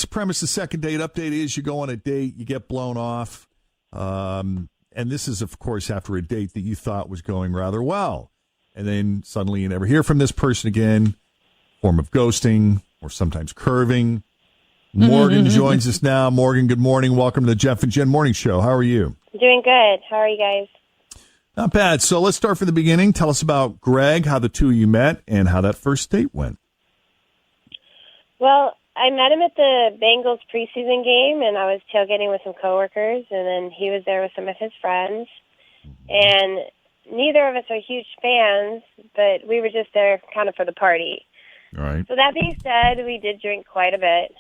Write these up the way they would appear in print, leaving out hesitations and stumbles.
Premise, the second date update is you go on a date, you get blown off. And this is, of course, after a date that you thought was going rather well. And then suddenly you never hear from this person again, form of ghosting or sometimes curving. Morgan joins us now. Morgan, good morning. Welcome to the Jeff and Jen Morning Show. How are you? Doing good. How are you guys? Not bad. So let's start from the beginning. Tell us about Greg, how the two of you met, and how that first date went. Well, I met him at the Bengals preseason game, and I was tailgating with some coworkers, and then he was there with some of his friends. And neither of us are huge fans, but we were just there kind of for the party. All right. So that being said, we did drink quite a bit.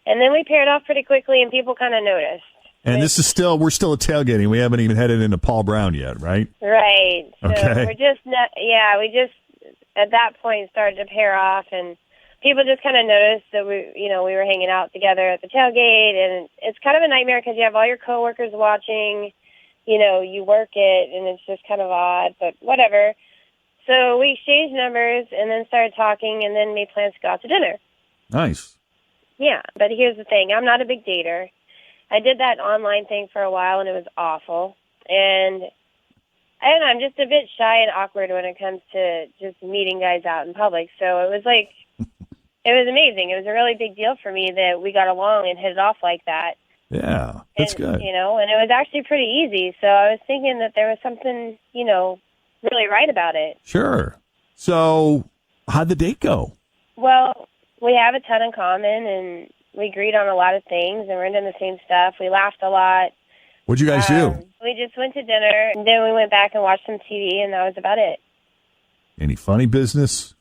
And then we paired off pretty quickly, and people kind of noticed. And this is we're still at tailgating. We haven't even headed into Paul Brown yet, right? Right. So okay. we just, at that point, started to pair off, and people just kind of noticed that we were hanging out together at the tailgate, and it's kind of a nightmare because you have all your coworkers watching, you work it, and it's just kind of odd, but whatever. So we exchanged numbers and then started talking and then made plans to go out to dinner. Nice. Yeah, but here's the thing. I'm not a big dater. I did that online thing for a while, and it was awful. And I don't know, I'm just a bit shy and awkward when it comes to just meeting guys out in public. So it was like, it was amazing. It was a really big deal for me that we got along and hit it off like that. Yeah, that's good. And it was actually pretty easy. So I was thinking that there was something, really right about it. Sure. So how'd the date go? Well, we have a ton in common, and we agreed on a lot of things, and we're into the same stuff. We laughed a lot. What'd you guys do? We just went to dinner, and then we went back and watched some TV, and that was about it. Any funny business?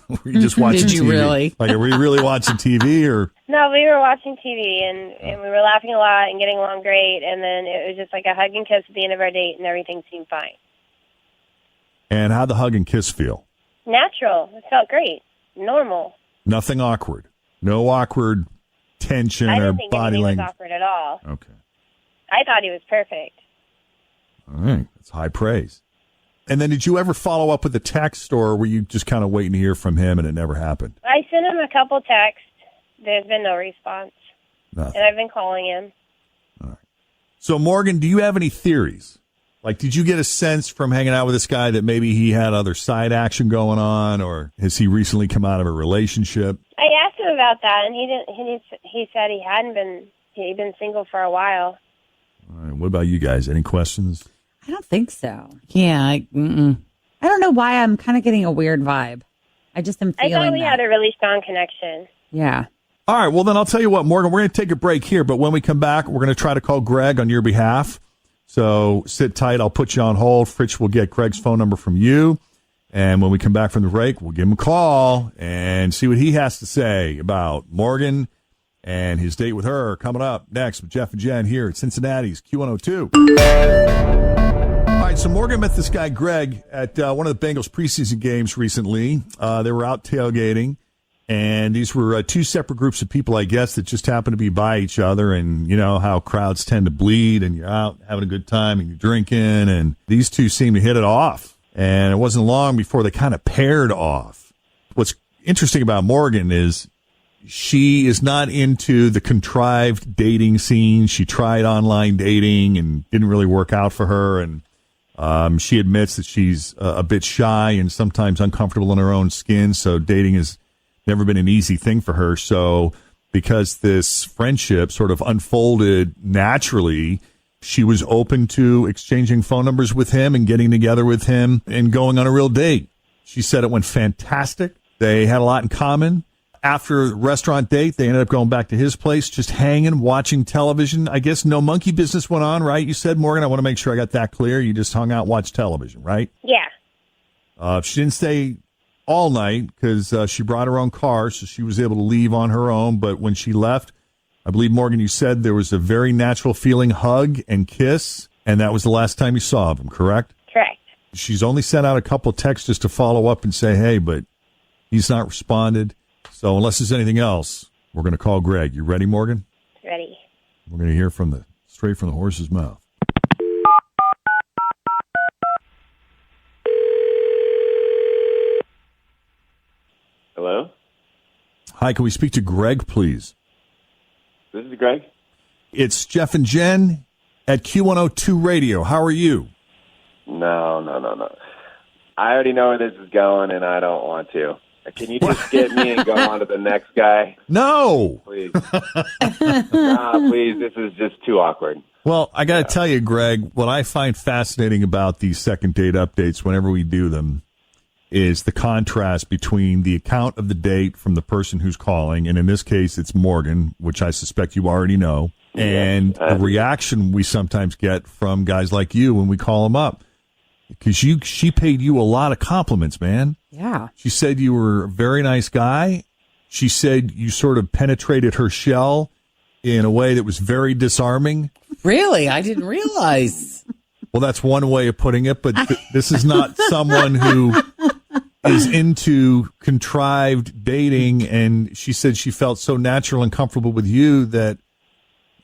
Were you just watching TV? Did you really? Like, were you really watching TV, or? No, we were watching TV, and we were laughing a lot and getting along great, and then it was just like a hug and kiss at the end of our date, and everything seemed fine. And how'd the hug and kiss feel? Natural. It felt great. Normal. Nothing awkward? No awkward tension I or didn't think body anything language? was awkward at all. Okay. I thought he was perfect. All right. That's high praise. And then did you ever follow up with a text, or were you just kind of waiting to hear from him and it never happened? I sent him a couple texts. There's been no response. Nothing. And I've been calling him. All right. So, Morgan, do you have any theories? Like, did you get a sense from hanging out with this guy that maybe he had other side action going on, or has he recently come out of a relationship? I asked him about that, and he didn't. He said he hadn't been. He'd been single for a while. All right. What about you guys? Any questions? I don't think so. Yeah, I don't know why I'm kind of getting a weird vibe. I just am feeling I thought we had a really strong connection. Yeah. All right. Well, then I'll tell you what, Morgan, we're going to take a break here, but when we come back, we're going to try to call Greg on your behalf. So sit tight. I'll put you on hold. Fritz will get Greg's phone number from you. And when we come back from the break, we'll give him a call and see what he has to say about Morgan and his date with her. Coming up next with Jeff and Jen here at Cincinnati's Q102. All right, so Morgan met this guy, Greg, at one of the Bengals preseason games recently. They were out tailgating, and these were two separate groups of people, I guess, that just happened to be by each other. And you know how crowds tend to bleed, and you're out having a good time, and you're drinking, and these two seemed to hit it off. And it wasn't long before they kind of paired off. What's interesting about Morgan is she is not into the contrived dating scene. She tried online dating and didn't really work out for her. And she admits that she's a bit shy and sometimes uncomfortable in her own skin. So dating has never been an easy thing for her. So because this friendship sort of unfolded naturally, she was open to exchanging phone numbers with him and getting together with him and going on a real date. She said it went fantastic. They had a lot in common. After the restaurant date, they ended up going back to his place, just hanging, watching television. I guess no monkey business went on, right? You said, Morgan, I want to make sure I got that clear. You just hung out, watched television, right? Yeah. She didn't stay all night because she brought her own car, so she was able to leave on her own. But when she left, I believe, Morgan, you said there was a very natural feeling hug and kiss, and that was the last time you saw of him, correct? Correct. She's only sent out a couple of texts just to follow up and say, hey, but he's not responded. So unless there's anything else, we're going to call Greg. You ready, Morgan? Ready. We're going to hear straight from the horse's mouth. Hello? Hi, can we speak to Greg, please? This is Greg. It's Jeff and Jen at Q102 Radio. How are you? No. I already know where this is going, and I don't want to. Can you just skip me and go on to the next guy? No. Please. Please. This is just too awkward. Well, I got to tell you, Greg, what I find fascinating about these second date updates whenever we do them is the contrast between the account of the date from the person who's calling, and in this case, it's Morgan, which I suspect you already know, and the reaction we sometimes get from guys like you when we call them up. Because she paid you a lot of compliments, man. Yeah. She said you were a very nice guy. She said you sort of penetrated her shell in a way that was very disarming. Really? I didn't realize. Well, that's one way of putting it, but this is not someone who is into contrived dating, and she said she felt so natural and comfortable with you that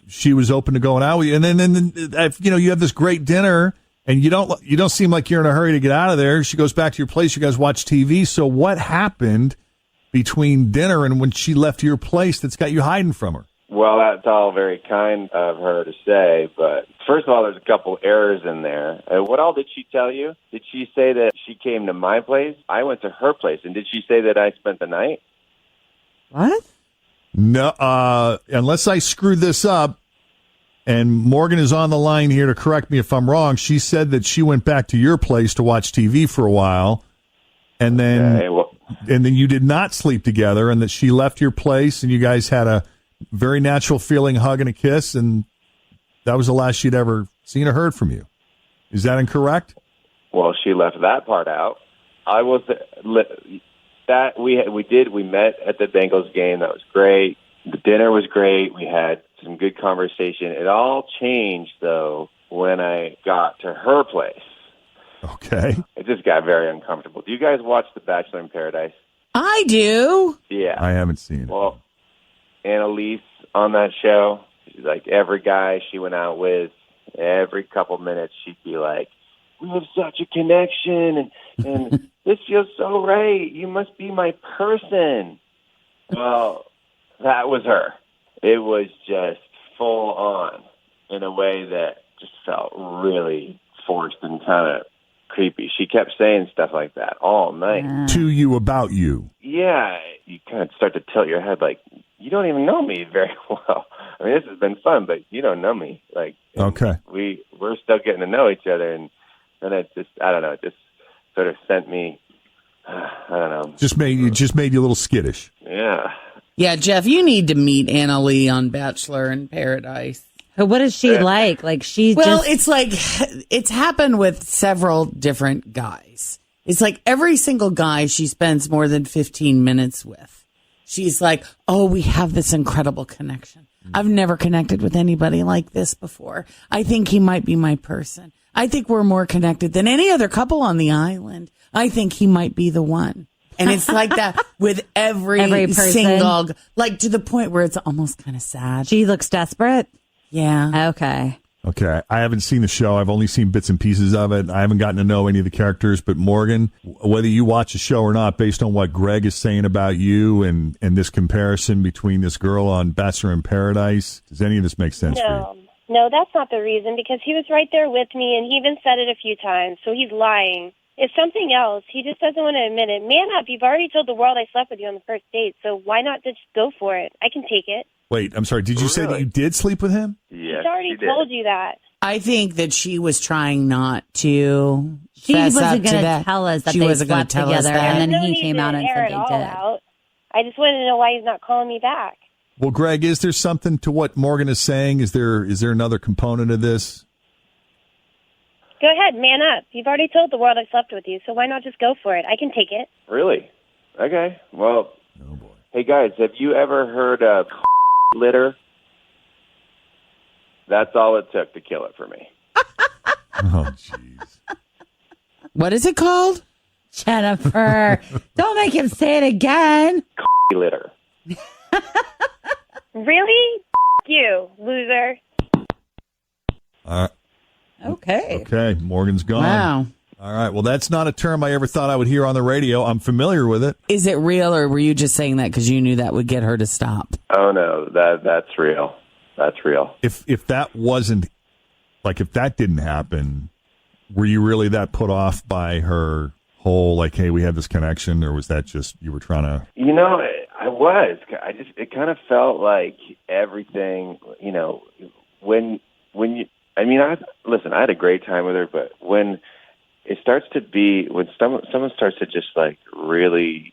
she was open to going out with you. And then you have this great dinner, and you don't seem like you're in a hurry to get out of there. She goes back to your place. You guys watch TV. So what happened between dinner and when she left your place that's got you hiding from her? Well, that's all very kind of her to say, but first of all, there's a couple errors in there. What all did she tell you? Did she say that she came to my place? I went to her place, and did she say that I spent the night? What? No, unless I screwed this up, and Morgan is on the line here to correct me if I'm wrong. She said that she went back to your place to watch TV for a while, and then and then you did not sleep together, and that she left your place, and you guys had a very natural feeling, hug and a kiss, and that was the last she'd ever seen or heard from you. Is that incorrect? Well, she left that part out. I was that we met at the Bengals game. That was great. The dinner was great. We had some good conversation. It all changed though when I got to her place. Okay. It just got very uncomfortable. Do you guys watch The Bachelor in Paradise? I do. Yeah. I haven't seen it. Well, Annalise on that show, she's like every guy she went out with, every couple minutes she'd be like, "We have such a connection, and this feels so right. You must be my person." Well, that was her. It was just full on in a way that just felt really forced and kind of creepy. She kept saying stuff like that all night. To you, about you. Yeah, you kind of start to tilt your head like, you don't even know me very well. I mean, this has been fun, but you don't know me. Like, okay, we're still getting to know each other, and it just, I don't know, it just sort of sent me, I don't know. Just made you a little skittish. Yeah. Yeah, Jeff, you need to meet Anna Lee on Bachelor in Paradise. What is she like? Like it's like it's happened with several different guys. It's like every single guy she spends more than 15 minutes with, she's like, "Oh, we have this incredible connection. I've never connected with anybody like this before. I think he might be my person. I think we're more connected than any other couple on the island. I think he might be the one." And it's like that with every person. single, like to the point where it's almost kind of sad. She looks desperate. Yeah. Okay. I haven't seen the show. I've only seen bits and pieces of it. I haven't gotten to know any of the characters. But Morgan, whether you watch the show or not, based on what Greg is saying about you and this comparison between this girl on Bachelor in Paradise, does any of this make sense for you? No, that's not the reason, because he was right there with me, and he even said it a few times, so he's lying. It's something else. He just doesn't want to admit it. Man up. You've already told the world I slept with you on the first date, so why not just go for it? I can take it. Wait, I'm sorry. Did you say that you did sleep with him? Yes, He's already told you that. I think that she was trying not to. She wasn't going to tell us that they slept together, and then he came out and said they did. I just wanted to know why he's not calling me back. Well, Greg, is there something to what Morgan is saying? Is there another component of this? Go ahead, man up. You've already told the world I slept with you, so why not just go for it? I can take it. Really? Okay. Well, Oh, boy. Hey, guys, have you ever heard of litter? That's all it took to kill it for me. Oh, jeez. What is it called? Jennifer, don't make him say it again. Litter. Really? You, loser. Okay. Morgan's gone. Wow. All right. Well, that's not a term I ever thought I would hear on the radio. I'm familiar with it. Is it real, or were you just saying that because you knew that would get her to stop? Oh no, that's real. That's real. If that wasn't, like, if that didn't happen, were you really that put off by her whole, like, hey, we have this connection, or was that just you were trying to? You know, I was. It kind of felt like everything. You know, when you. I mean, I had a great time with her, but when it starts to be, when someone starts to just like really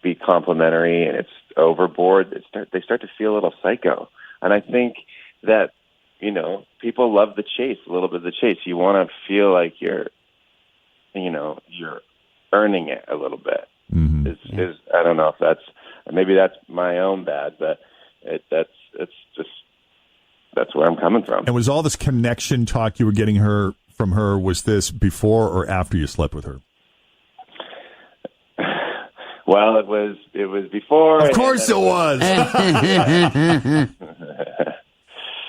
be complimentary and it's overboard, they start to feel a little psycho. And I think that, you know, people love the chase, a little bit of the chase. You want to feel like you're earning it a little bit. Mm-hmm. I don't know if maybe that's my own bad, but that's where I'm coming from. And was all this connection talk you were getting from her, was this before or after you slept with her? Well, it was before. Of course it was.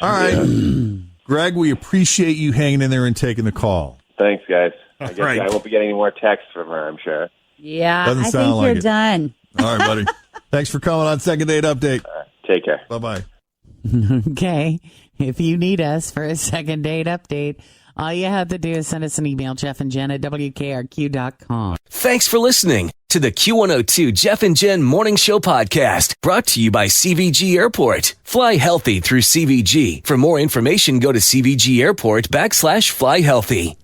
All right. Yeah. Greg, we appreciate you hanging in there and taking the call. Thanks, guys. I guess right. I won't be getting any more texts from her, I'm sure. Yeah, Doesn't I sound think like you're it. done. All right, buddy. Thanks for coming on Second Date Update. Take care. Bye-bye. Okay. If you need us for a second date update, all you have to do is send us an email, Jeff and Jen at WKRQ.com. Thanks for listening to the Q102 Jeff and Jen Morning Show podcast, brought to you by CVG Airport. Fly healthy through CVG. For more information, go to CVG Airport /fly healthy.